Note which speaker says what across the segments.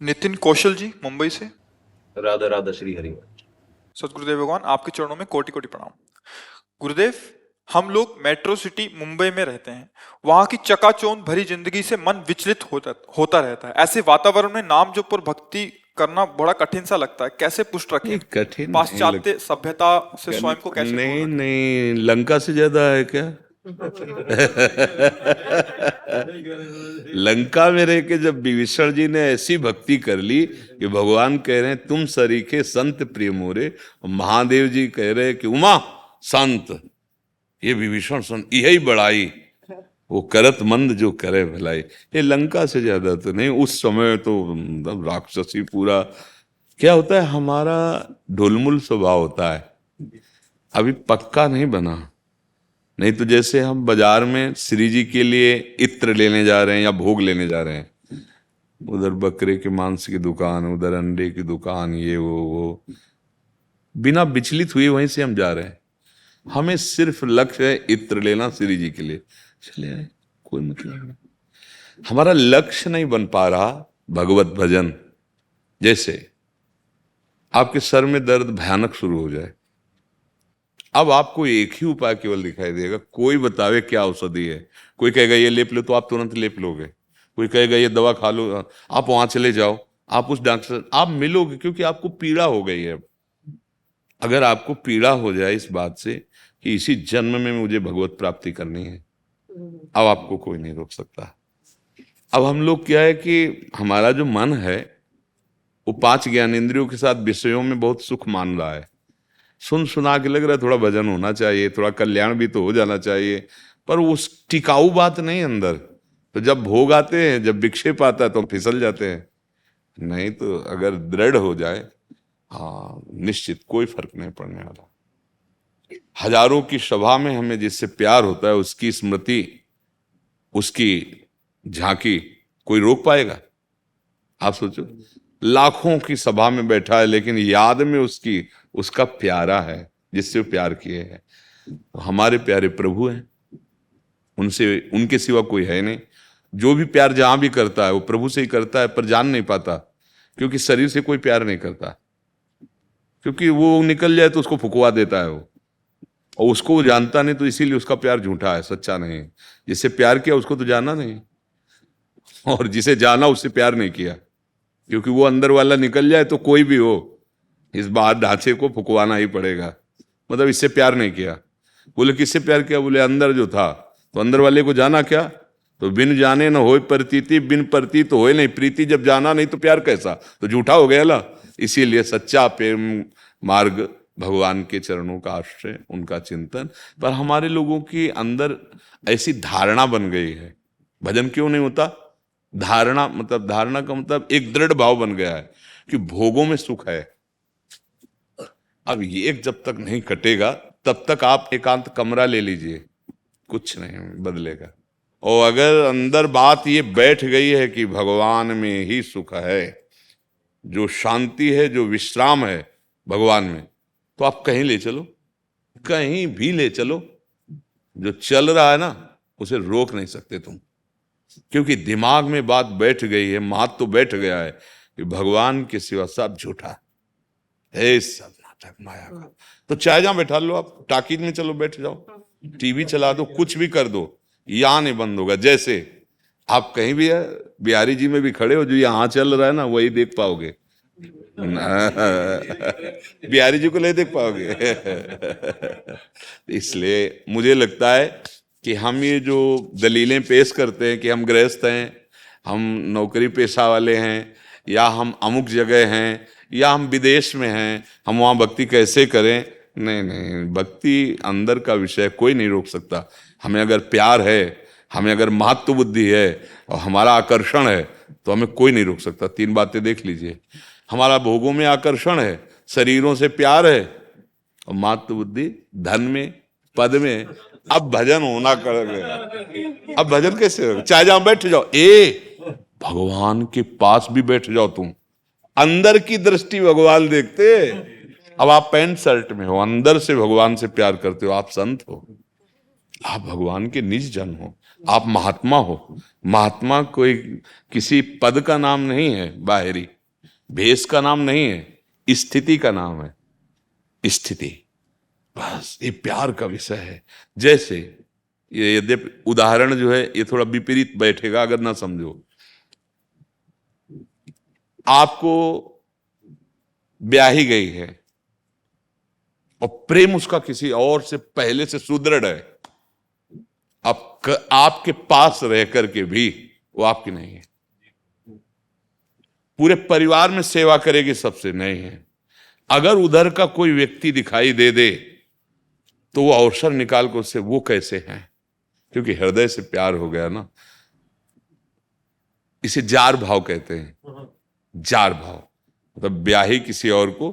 Speaker 1: नितिन कौशल जी मुंबई से।
Speaker 2: राधा राधा श्री हरि।
Speaker 1: सतगुरुदेव भगवान आपके चरणों में कोटि कोटि प्रणाम। गुरुदेव, हम लोग मेट्रो सिटी मुंबई में रहते हैं। वहां की चकाचौंध भरी जिंदगी से मन विचलित होता रहता है। ऐसे वातावरण में नाम जप और भक्ति करना बड़ा कठिन सा लगता है। कैसे पुष्ट रखें?
Speaker 3: नहीं, कठिन नहीं
Speaker 1: पाश्चात्य सभ्यता से स्वयं को कैसे दूर
Speaker 3: नहीं
Speaker 1: रखें?
Speaker 3: नहीं, लंका से ज्यादा है क्या? लंका में रह के जब विभीषण जी ने ऐसी भक्ति कर ली कि भगवान कह रहे हैं तुम सरीखे संत प्रिय मोरे, और महादेव जी कह रहे हैं कि उमा संत, ये विभीषण संत यही बड़ाई, वो करत मंद जो करे भलाई। ये लंका से ज्यादा तो नहीं। उस समय तो मतलब राक्षसी पूरा क्या होता है, हमारा ढुलमुल स्वभाव होता है, अभी पक्का नहीं बना। नहीं तो जैसे हम बाजार में श्री जी के लिए इत्र लेने जा रहे हैं या भोग लेने जा रहे हैं, उधर बकरे के मांस की दुकान, उधर अंडे की दुकान, ये वो बिना विचलित हुए वहीं से हम जा रहे हैं। हमें सिर्फ लक्ष्य है इत्र लेना श्री जी के लिए, चले आए, कोई मतलब नहीं। हमारा लक्ष्य नहीं बन पा रहा भगवत भजन। जैसे आपके सर में दर्द भयानक शुरू हो जाए, अब आपको एक ही उपाय केवल दिखाई देगा। कोई बतावे क्या औषधि है, कोई कहेगा ये लेप लो तो आप तुरंत लेप लोगे, कोई कहेगा ये दवा खा लो, आप वहां चले जाओ, आप उस डॉक्टर आप मिलोगे, क्योंकि आपको पीड़ा हो गई है। अगर आपको पीड़ा हो जाए इस बात से कि इसी जन्म में मुझे भगवत प्राप्ति करनी है, अब आपको कोई नहीं रोक सकता। अब हम लोग क्या है कि हमारा जो मन है वो 5 ज्ञानेंद्रियों के साथ विषयों में बहुत सुख मान रहा है। सुन सुना के लग रहा है थोड़ा भजन होना चाहिए, थोड़ा कल्याण भी तो हो जाना चाहिए, पर उस टिकाऊ बात नहीं अंदर। तो जब भोग आते हैं, जब विक्षेप आता है तो हम फिसल जाते हैं। नहीं तो अगर दृढ़ हो जाए, हाँ निश्चित कोई फर्क नहीं पड़ने वाला। हजारों की सभा में हमें जिससे प्यार होता है उसकी स्मृति, उसकी झांकी कोई रोक पाएगा? आप सोचो, लाखों की सभा में बैठा है लेकिन याद में उसका प्यारा है जिससे वो प्यार किए हैं। तो हमारे प्यारे प्रभु हैं, उनके सिवा कोई है नहीं। जो भी प्यार जहां भी करता है वो प्रभु से ही करता है, पर जान नहीं पाता, क्योंकि शरीर से कोई प्यार नहीं करता, क्योंकि वो निकल जाए तो उसको फुकवा देता है वो, और उसको वो जानता नहीं, तो इसीलिए उसका प्यार झूठा है, सच्चा नहीं। जिससे प्यार किया उसको तो जाना नहीं, और जिसे जाना उससे प्यार नहीं किया, क्योंकि वो अंदर वाला निकल जाए तो कोई भी हो इस बात ढांचे को फुकवाना ही पड़ेगा। मतलब इससे प्यार नहीं किया। बोले किससे प्यार किया? बोले अंदर जो था। तो अंदर वाले को जाना क्या? तो बिन जाने न होए प्रतीति, बिन प्रतीत होए नहीं प्रीति। जब जाना नहीं तो प्यार कैसा? तो झूठा हो गया ला। इसीलिए सच्चा प्रेम मार्ग भगवान के चरणों का आश्रय, उनका चिंतन। पर हमारे लोगों की अंदर ऐसी धारणा बन गई है, भजन क्यों नहीं होता? धारणा का मतलब एक दृढ़ भाव बन गया है कि भोगों में सुख है। अब ये जब तक नहीं कटेगा तब तक आप एकांत कमरा ले लीजिए, कुछ नहीं बदलेगा। और अगर अंदर बात ये बैठ गई है कि भगवान में ही सुख है, जो शांति है, जो विश्राम है भगवान में, तो आप कहीं ले चलो, कहीं भी ले चलो। जो चल रहा है ना उसे रोक नहीं सकते तुम, क्योंकि दिमाग में बात बैठ गई है, मात तो बैठ गया है कि भगवान के सिवा सब झूठा है, सब नाटक माया का। तो चाहे जहां बैठा लो, आप टाकीज में चलो बैठ जाओ, टीवी चला दो, कुछ भी कर दो, यहां नहीं बंद होगा। जैसे आप कहीं भी है, बिहारी जी में भी खड़े हो, जो यहां चल रहा है ना वही देख पाओगे, बिहारी जी को नहीं देख पाओगे। इसलिए मुझे लगता है कि हम ये जो दलीलें पेश करते हैं कि हम गृहस्थ हैं, हम नौकरी पेशा वाले हैं, या हम अमुक जगह हैं, या हम विदेश में हैं, हम वहाँ भक्ति कैसे करें? नहीं नहीं, भक्ति अंदर का विषय, कोई नहीं रोक सकता। हमें अगर प्यार है, हमें अगर महत्व बुद्धि है और हमारा आकर्षण है, तो हमें कोई नहीं रोक सकता। 3 बातें देख लीजिए, हमारा भोगों में आकर्षण है, शरीरों से प्यार है, और महत्व बुद्धि धन में, पद में। अब भजन होना कर गया, अब भजन कैसे होगा? चाहे जहां बैठ जाओ, भगवान के पास भी बैठ जाओ तुम, अंदर की दृष्टि भगवान देखते। अब आप पैंट शर्ट में हो, अंदर से भगवान से प्यार करते हो, आप संत हो, आप भगवान के निज जन हो, आप महात्मा हो। महात्मा कोई किसी पद का नाम नहीं है बाहरी, भेष का नाम नहीं है, स्थिति का नाम है, स्थिति। बस ये प्यार का विषय है। जैसे ये यद्यपि उदाहरण जो है ये थोड़ा विपरीत बैठेगा अगर ना समझो। आपको ब्याही गई है और प्रेम उसका किसी और से पहले से सुदृढ़ है, अब आपके पास रह करके भी वो आपकी नहीं है। पूरे परिवार में सेवा करेगी सबसे, नहीं है। अगर उधर का कोई व्यक्ति दिखाई दे दे तो वो अवसर निकाल कर उससे वो कैसे हैं, क्योंकि हृदय से प्यार हो गया ना। इसे जार भाव कहते हैं। जार भाव मतलब ब्याही किसी और को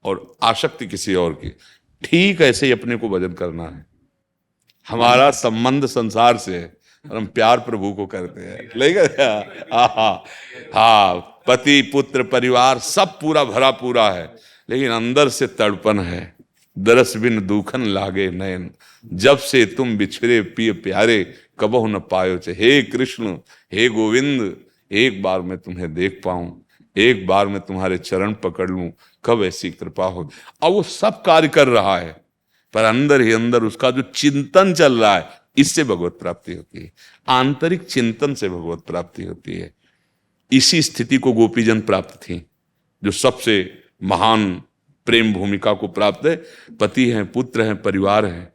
Speaker 3: और आसक्ति किसी और की। ठीक ऐसे ही अपने को भजन करना है। हमारा संबंध संसार से है और हम प्यार प्रभु को करते हैं, लेकिन हाँ, पति पुत्र परिवार सब पूरा भरा पूरा है, लेकिन अंदर से तड़पन है। दरस बिन दूखन लागे नयन, जब से तुम बिछड़े पिय प्यारे, कबहु न पायो चे। हे कृष्ण, हे गोविंद, एक बार मैं तुम्हें देख पाऊं, एक बार मैं तुम्हारे चरण पकड़ लूं, कब ऐसी कृपा हो। अब वो सब कार्य कर रहा है, पर अंदर ही अंदर उसका जो चिंतन चल रहा है, इससे भगवत प्राप्ति होती है। आंतरिक चिंतन से भगवत प्राप्ति होती है। इसी स्थिति को गोपीजन प्राप्त थी, जो सबसे महान प्रेम भूमिका को प्राप्त है। पति हैं, पुत्र हैं, परिवार हैं,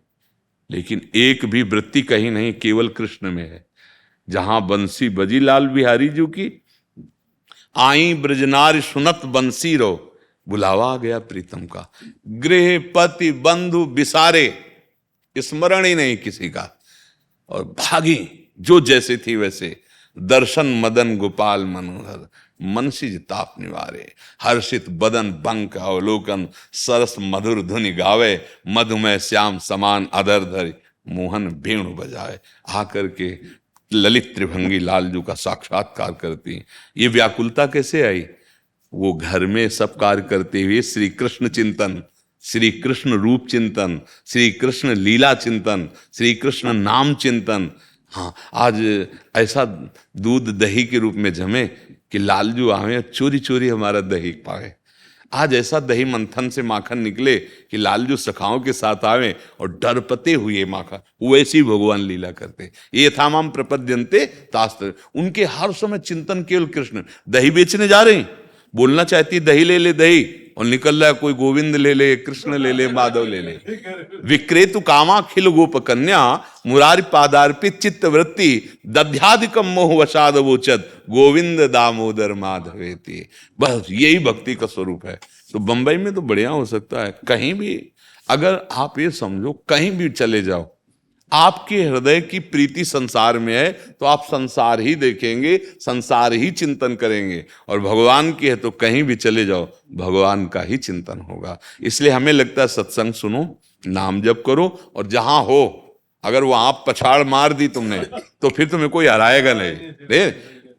Speaker 3: लेकिन एक भी वृत्ति कहीं नहीं, केवल कृष्ण में है। जहां बंसी बजी लाल बिहारी जी की, आई ब्रजनारी सुनत बंसी रो, बुलावा आ गया प्रीतम का। गृह पति बंधु बिसारे, स्मरण ही नहीं किसी का, और भागी जो जैसे थी वैसे। दर्शन मदन गोपाल मनोहर, मनसिज ताप निवारे, हर्षित बदन बंक अवलोकन, सरस मधुर धुनि गावे, मधुमय श्याम समान अधर धरि, मोहन वेणु बजाए। आकर के ललित त्रिभंगी लालजू का साक्षात्कार करती। ये व्याकुलता कैसे आई? वो घर में सब कार्य करते हुए श्री कृष्ण चिंतन, श्री कृष्ण रूप चिंतन, श्री कृष्ण लीला चिंतन, श्री कृष्ण नाम चिंतन। हाँ, आज ऐसा दूध दही के रूप में जमे कि लालजू आवे चोरी चोरी हमारा दही पाए। आज ऐसा दही मंथन से माखन निकले कि लालजू सखाओं के साथ आवे और डरपते हुए माखन। वैसी भगवान लीला करते। ये थामाम प्रपद्यन्ते तास्त्र, उनके हर समय चिंतन केवल कृष्ण। दही बेचने जा रहे हैं, बोलना चाहती दही ले ले दही, और निकल रहा है कोई गोविंद ले ले, कृष्ण ले ले, माधव ले ले। विक्रेतु कामा खिल गोप कन्या, मुरारी पादार्पित चित्त वृत्ति, दध्याधिकम मोह वसाद वोचत, गोविंद दामोदर माधवेति। बस यही भक्ति का स्वरूप है। तो बंबई में तो बढ़िया हो सकता है, कहीं भी अगर आप ये समझो, कहीं भी चले जाओ, आपके हृदय की प्रीति संसार में है तो आप संसार ही देखेंगे, संसार ही चिंतन करेंगे। और भगवान की है तो कहीं भी चले जाओ, भगवान का ही चिंतन होगा। इसलिए हमें लगता है सत्संग सुनो, नाम जप करो, और जहां हो अगर वहां पछाड़ मार दी तुमने तो फिर तुम्हें कोई हराएगा नहीं।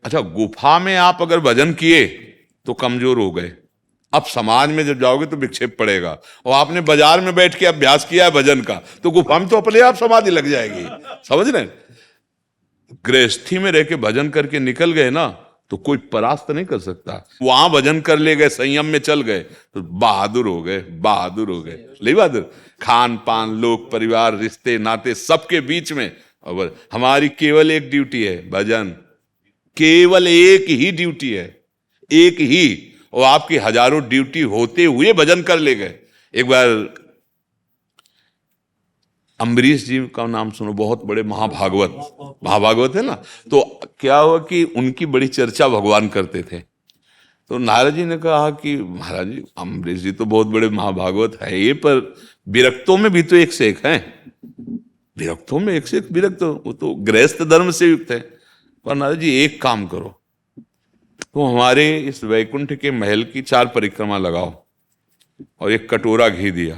Speaker 3: अच्छा, गुफा में आप अगर भजन किए तो कमजोर हो गए, अब समाज में जब जाओगे तो विक्षेप पड़ेगा। और आपने बाजार में बैठ के अभ्यास किया है भजन का, तो गुफा में तो अपने आप समाधि लग जाएगी। समझ रहे? गृहस्थी में रह के भजन करके निकल गए ना, तो कोई परास्त नहीं कर सकता। वहां भजन कर ले गए, संयम में चल गए, तो बहादुर हो गए, बहादुर हो गए। ले बहादुर, खान पान, लोग, परिवार, रिश्ते नाते, सबके बीच में। और हमारी केवल एक ड्यूटी है, भजन। केवल एक ही ड्यूटी है, एक ही। और आपकी हजारों ड्यूटी होते हुए भजन कर ले गए। एक बार अम्बरीश जी का नाम सुनो, बहुत बड़े महाभागवत है ना। तो क्या हुआ कि उनकी बड़ी चर्चा भगवान करते थे। तो नारद जी ने कहा कि महाराज जी, अम्बरीश जी तो बहुत बड़े महाभागवत है ये, पर विरक्तों में भी तो एक से एक हैं। विरक्तों में एक से एक विरक्त, वो तो गृहस्थ धर्म से युक्त है। पर नारद जी एक काम करो, तो हमारे इस वैकुंठ के महल की 4 परिक्रमा लगाओ, और एक कटोरा घी दिया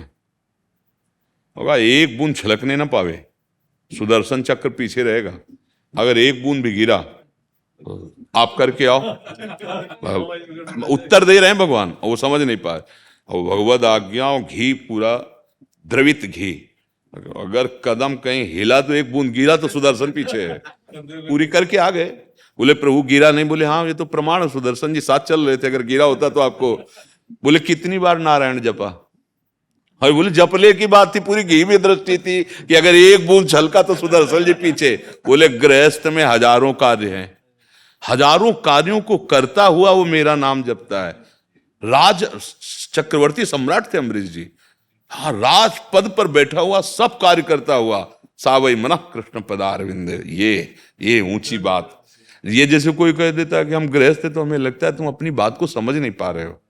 Speaker 3: होगा, एक बूंद छलकने ना पावे, सुदर्शन चक्र पीछे रहेगा। अगर एक बूंद भी गिरा तो आप करके आओ। उत्तर दे रहे हैं भगवान, और वो समझ नहीं पाए। और भगवद आज्ञा और घी, पूरा द्रवित घी, अगर कदम कहीं हिला तो एक बूंद गिरा तो सुदर्शन पीछे है। पूरी करके आ गए। बोले प्रभु गिरा नहीं, बोले हाँ ये तो प्रमाण है, सुदर्शन जी साथ चल रहे थे, अगर गिरा होता तो आपको। बोले कितनी बार नारायण जपा? और बोले जपले की बात थी, पूरी घी में दृष्टि थी कि अगर एक बूंद छलका तो सुदर्शन जी पीछे। बोले गृहस्थ में हजारों कार्य हैं, हजारों कार्यों को करता हुआ वो मेरा नाम जपता है। राज चक्रवर्ती सम्राट थे अम्बरीश जी, हाँ राजपद पर बैठा हुआ सब कार्य करता हुआ, सावई मना कृष्ण पदारविंद। ये ऊंची बात। ये जैसे कोई कह देता है कि हम गृहस्थ हैं, तो हमें लगता है तुम अपनी बात को समझ नहीं पा रहे हो।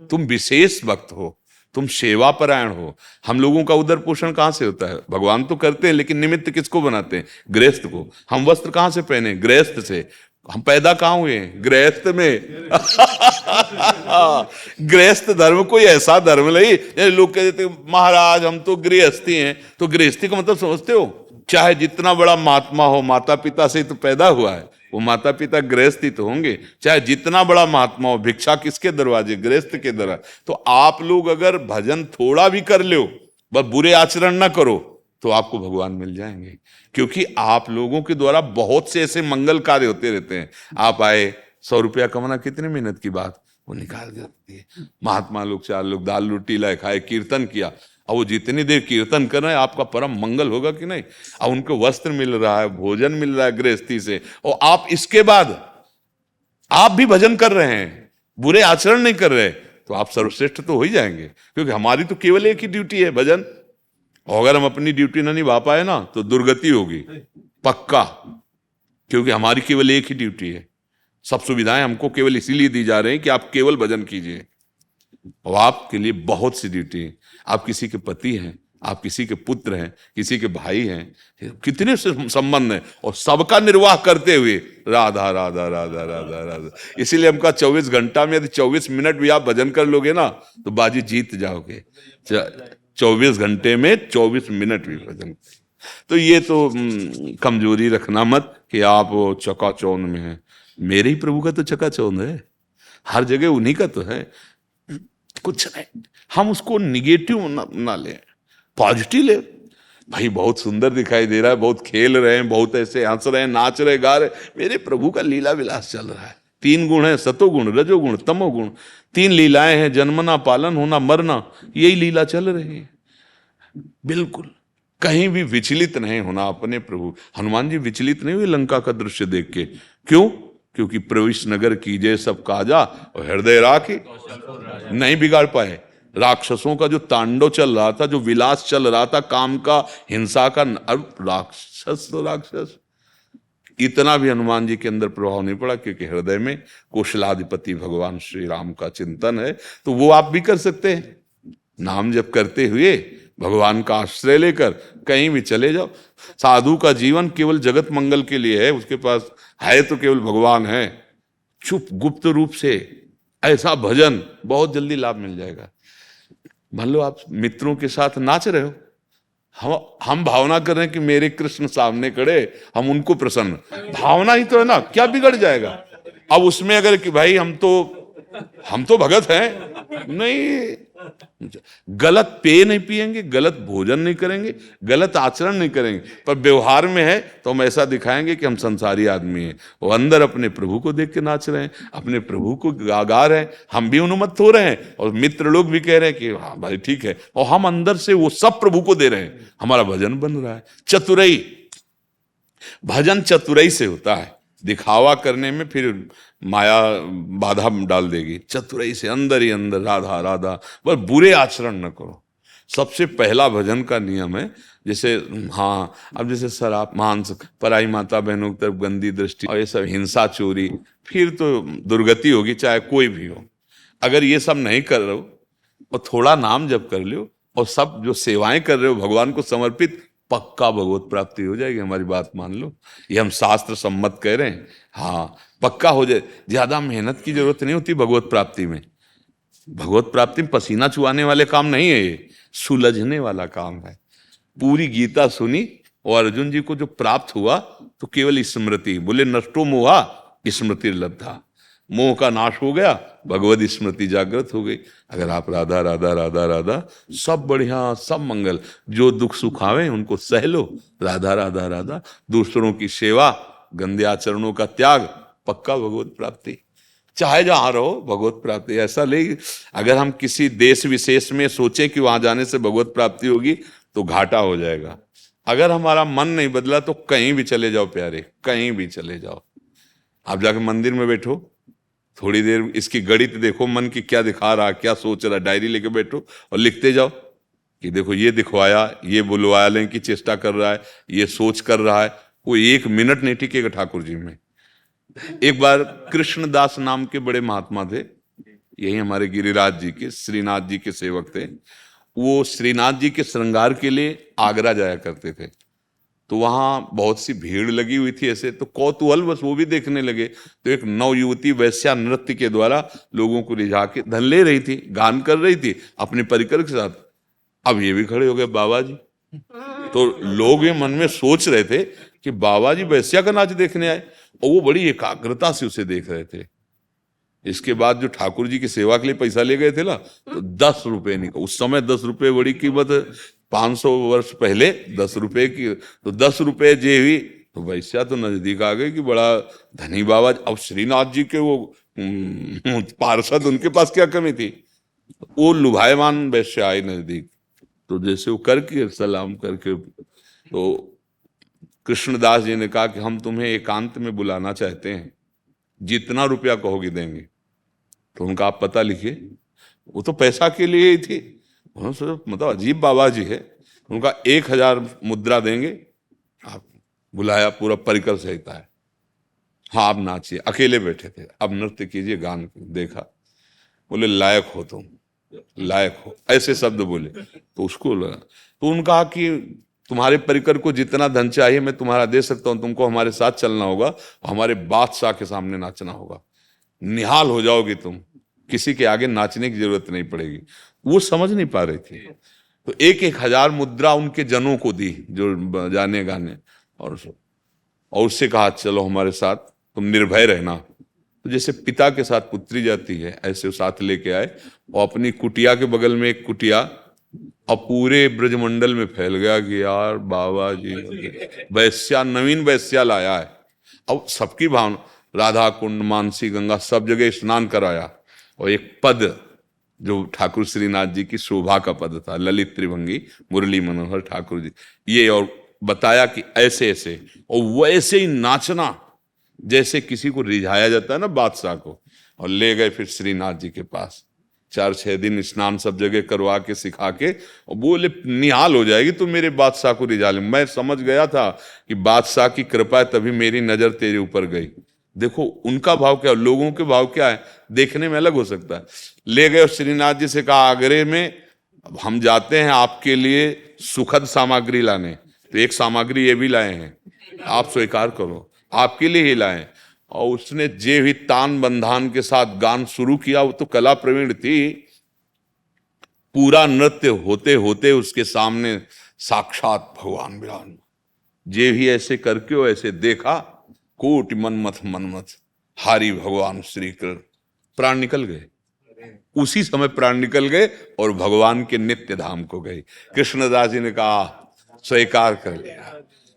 Speaker 3: तुम विशेष भक्त हो, तुम सेवा परायण हो। हम लोगों का उदर पोषण कहां से होता है? भगवान तो करते हैं, लेकिन निमित्त किसको बनाते हैं? गृहस्थ को। हम वस्त्र कहां से पहने? गृहस्थ से। हम पैदा कहां हुए? गृहस्थ में। गृहस्थ धर्म कोई ऐसा धर्म नहीं। लोग कहते महाराज हम तो गृहस्थी हैं, तो गृहस्थी का मतलब समझते हो? चाहे जितना बड़ा महात्मा हो, माता पिता से तो पैदा हुआ है, वो माता पिता गृहस्थी तो होंगे। चाहे जितना बड़ा महात्मा हो, भिक्षा किसके दरवाजे? गृहस्थ के दरवाजे। तो आप लोग अगर भजन थोड़ा भी कर लो, बस बुरे आचरण ना करो, तो आपको भगवान मिल जाएंगे। क्योंकि आप लोगों के द्वारा बहुत से ऐसे मंगल कार्य होते रहते हैं। आप आए, 100 रुपया कमाना कितने मेहनत की बात, वो निकाल देती है। महात्मा लोग 4 लोग दाल रोटी लाए, खाए, कीर्तन किया, और वो जितनी देर कीर्तन कर रहे हैं, आपका परम मंगल होगा कि नहीं? और उनको वस्त्र मिल रहा है, भोजन मिल रहा है गृहस्थी से, और आप इसके बाद आप भी भजन कर रहे हैं, बुरे आचरण नहीं कर रहे, तो आप सर्वश्रेष्ठ तो हो ही जाएंगे। क्योंकि हमारी तो केवल एक ही ड्यूटी है, भजन। और अगर हम अपनी ड्यूटी ना निभा पाए ना, तो दुर्गति होगी पक्का। क्योंकि हमारी केवल एक ही ड्यूटी है। सब सुविधाएं हमको केवल इसीलिए दी जा रही हैं कि आप केवल भजन कीजिए, और आपके लिए बहुत सी ड्यूटी है। आप किसी के पति हैं, आप किसी के पुत्र हैं, किसी के भाई हैं, कितने संबंध हैं, और सबका निर्वाह करते हुए राधा राधा राधा राधा राधा। इसीलिए हमका 24 घंटा में यदि 24 मिनट भी आप भजन कर लोगे ना, तो बाजी जीत जाओगे। 24 घंटे में 24 मिनट भी भजन। तो ये तो कमजोरी रखना मत कि आप चकाचौंध में हैं। मेरे ही प्रभु का तो चकाचौंध है, हर जगह उन्हीं का तो है। कुछ नहीं, हम उसको निगेटिव ना ले, पॉजिटिव ले। भाई बहुत सुंदर दिखाई दे रहा है, बहुत खेल रहे हैं, बहुत ऐसे हंस रहे हैं, नाच रहे, गा रहे, मेरे प्रभु का लीला विलास चल रहा है। 3 गुण है, सतोगुण, रजोगुण, तमोगुण। 3 लीलाएं हैं, जन्मना, पालन होना, मरना, यही लीला चल रही है। बिल्कुल कहीं भी विचलित नहीं होना अपने प्रभु। हनुमान जी विचलित नहीं हुए लंका का दृश्य देख के। क्यों? क्योंकि प्रविश नगर कीजे सब काजा, और हृदय राखी नहीं बिगाड़ पाए। राक्षसों का जो तांडव चल रहा था, जो विलास चल रहा था, काम का, हिंसा का, राक्षस तो राक्षस, इतना भी हनुमान जी के अंदर प्रभाव नहीं पड़ा। क्योंकि हृदय में कौशलाधिपति भगवान श्री राम का चिंतन है। तो वो आप भी कर सकते हैं। नाम जप करते हुए, भगवान का आश्रय लेकर कहीं भी चले जाओ। साधु का जीवन केवल जगत मंगल के लिए है, उसके पास है तो केवल भगवान है। चुप गुप्त रूप से ऐसा भजन, बहुत जल्दी लाभ मिल जाएगा। मान लो आप मित्रों के साथ नाच रहे हो, हम भावना कर रहे हैं कि मेरे कृष्ण सामने खड़े, हम उनको प्रसन्न, भावना ही तो है ना, क्या बिगड़ जाएगा? अब उसमें अगर कि भाई हम तो भगत हैं, नहीं, गलत पेय नहीं पिएंगे, गलत भोजन नहीं करेंगे, गलत आचरण नहीं करेंगे, पर व्यवहार में है तो हम ऐसा दिखाएंगे कि हम संसारी आदमी हैं। वो अंदर अपने प्रभु को देख के नाच रहे हैं, अपने प्रभु को गा रहे हैं, हम भी उन्मत्त हो रहे हैं, और मित्र लोग भी कह रहे हैं कि हाँ भाई ठीक है, और हम अंदर से वो सब प्रभु को दे रहे हैं, हमारा भजन बन रहा है। चतुराई, भजन चतुराई से होता है। दिखावा करने में फिर माया बाधा डाल देगी। चतुराई से अंदर ही अंदर राधा राधा, बस बुरे आचरण न करो। सबसे पहला भजन का नियम है, जैसे हाँ, अब जैसे शराब, मांस, पराई माता बहनों की तरफ गंदी दृष्टि, और ये सब हिंसा, चोरी, फिर तो दुर्गति होगी, चाहे कोई भी हो। अगर ये सब नहीं कर रहे हो और थोड़ा नाम जप कर लो, और सब जो सेवाएं कर रहे हो भगवान को समर्पित, पक्का भगवत प्राप्ति हो जाएगी। हमारी बात मान लो, ये हम शास्त्र सम्मत कह रहे हैं। हाँ पक्का हो जाए। ज्यादा मेहनत की जरूरत नहीं होती भगवत प्राप्ति में। भगवत प्राप्ति में पसीना चुआने वाले काम नहीं है, ये सुलझने वाला काम है। पूरी गीता सुनी, और अर्जुन जी को जो प्राप्त हुआ तो केवल स्मृति, बोले नष्टो मोहा स्मृति लब्धा, मोह का नाश हो गया, भगवत स्मृति जागृत हो गई। अगर आप राधा राधा राधा राधा, सब बढ़िया, सब मंगल, जो दुख सुख आवे उनको सह लो, राधा राधा राधा। दूसरों की सेवा, गंदे आचरणों का त्याग, पक्का भगवत प्राप्ति, चाहे जहां रहो भगवत प्राप्ति। ऐसा नहीं अगर हम किसी देश विशेष में सोचें कि वहां जाने से भगवत प्राप्ति होगी तो घाटा हो जाएगा। अगर हमारा मन नहीं बदला तो कहीं भी चले जाओ प्यारे, कहीं भी चले जाओ। आप जाकर मंदिर में बैठो, थोड़ी देर इसकी गणित देखो, मन की क्या दिखा रहा, क्या सोच रहा, डायरी लेके बैठो और लिखते जाओ कि देखो ये दिखवाया, ये बुलवाने की चेष्टा कर रहा है, ये सोच कर रहा है। वो 1 मिनट नहीं टिकेगा ठाकुर जी में। एक बार कृष्णदास नाम के बड़े महात्मा थे, यही हमारे गिरिराज जी के, श्रीनाथ जी के सेवक थे। वो श्रीनाथ जी के श्रृंगार के लिए आगरा जाया करते थे। तो वहां बहुत सी भीड़ लगी हुई थी ऐसे, तो कौतूहल बस वो भी देखने लगे। तो एक नवयुवती वैश्या नृत्य के द्वारा लोगों को रिझा के धन ले रही थी, गान कर रही थी अपने परिकर के साथ। अब ये भी खड़े हो गए बाबा जी। तो लोग ये मन में सोच रहे थे कि बाबा जी वैश्या का नाच देखने आए, और वो बड़ी एकाग्रता से उसे देख रहे थे। इसके बाद जो ठाकुर जी की सेवा के लिए पैसा ले गए थे ना, तो 10 रुपए निकल, उस समय 10 रुपए बड़ी कीमत, 500 वर्ष पहले 10 रुपए की, तो 10 रुपए जे हुई तो वैश्या तो नजदीक आ गए कि बड़ा धनी बाबा। अब श्रीनाथ जी के वो पार्षद, उनके पास क्या कमी थी, वो लुभायमान वैश्या आए नजदीक। तो जैसे वो करके सलाम करके, तो कृष्णदास जी ने कहा कि हम तुम्हें एकांत में बुलाना चाहते हैं, जितना रुपया कहोगे देंगे। तो उनका आप पता लिखिए। वो तो पैसा के लिए ही थी, उन्होंने सोचा मतलब अजीब बाबा जी है। उनका 1000 मुद्रा देंगे। आप बुलाया, पूरा परिकर सहित है। हाँ आप नाचिए, अकेले बैठे थे, अब नृत्य कीजिए, गान देखा। बोले लायक हो तुम, लायक हो, ऐसे शब्द बोले। तो उसको लगा, तो उन्होंने कहा कि तुम्हारे परिकर को जितना धन चाहिए मैं तुम्हारा दे सकता हूं, तुमको हमारे साथ चलना होगा, हमारे बादशाह के सामने नाचना होगा, निहाल हो जाओगी तुम, किसी के आगे नाचने की जरूरत नहीं पड़ेगी। वो समझ नहीं पा रही थी, तो 1,000 मुद्रा उनके जनों को दी जो जाने गाने, और उससे कहा चलो हमारे साथ, तुम निर्भय रहना। तो जैसे पिता के साथ पुत्री जाती है, ऐसे साथ लेके आए, और अपनी कुटिया के बगल में एक कुटिया, और पूरे ब्रजमंडल में फैल गया कि यार बाबा जी वैश्या, नवीन वैश्या लाया है। अब सबकी भावना, राधा कुंड, मानसी गंगा, सब जगह स्नान कराया। और एक पद जो ठाकुर श्रीनाथ जी की शोभा का पद था, ललित त्रिभंगी मुरली मनोहर ठाकुर जी, ये, और बताया कि ऐसे ऐसे, और वैसे ही नाचना जैसे किसी को रिझाया जाता है ना बादशाह को। और ले गए फिर श्रीनाथ जी के पास, 4-6 दिन स्नान सब जगह करवा के सिखा के, और बोले निहाल हो जाएगी तो मेरे बादशाह को रिझा ले। मैं समझ गया था कि बादशाह की कृपा है, तभी मेरी नजर तेरे ऊपर गई। देखो उनका भाव क्या, लोगों के भाव क्या है, देखने में अलग हो सकता है। ले गए श्रीनाथ जी से कहा आगरे में हम जाते हैं आपके लिए सुखद सामग्री लाने, तो एक सामग्री ये भी लाए हैं, आप स्वीकार करो, आपके लिए ही लाए। और उसने जे भी तान बंधान के साथ गान शुरू किया, वो तो कला प्रवीण थी। पूरा नृत्य होते होते उसके सामने साक्षात भगवान विराजमान। जे भी ऐसे करके वो ऐसे देखा, कोटि मनमथ हारी भगवान श्री कृष्ण, प्राण निकल गए। उसी समय प्राण निकल गए और भगवान के नित्य धाम को गए। कृष्णदास जी ने कहा स्वीकार कर लिया।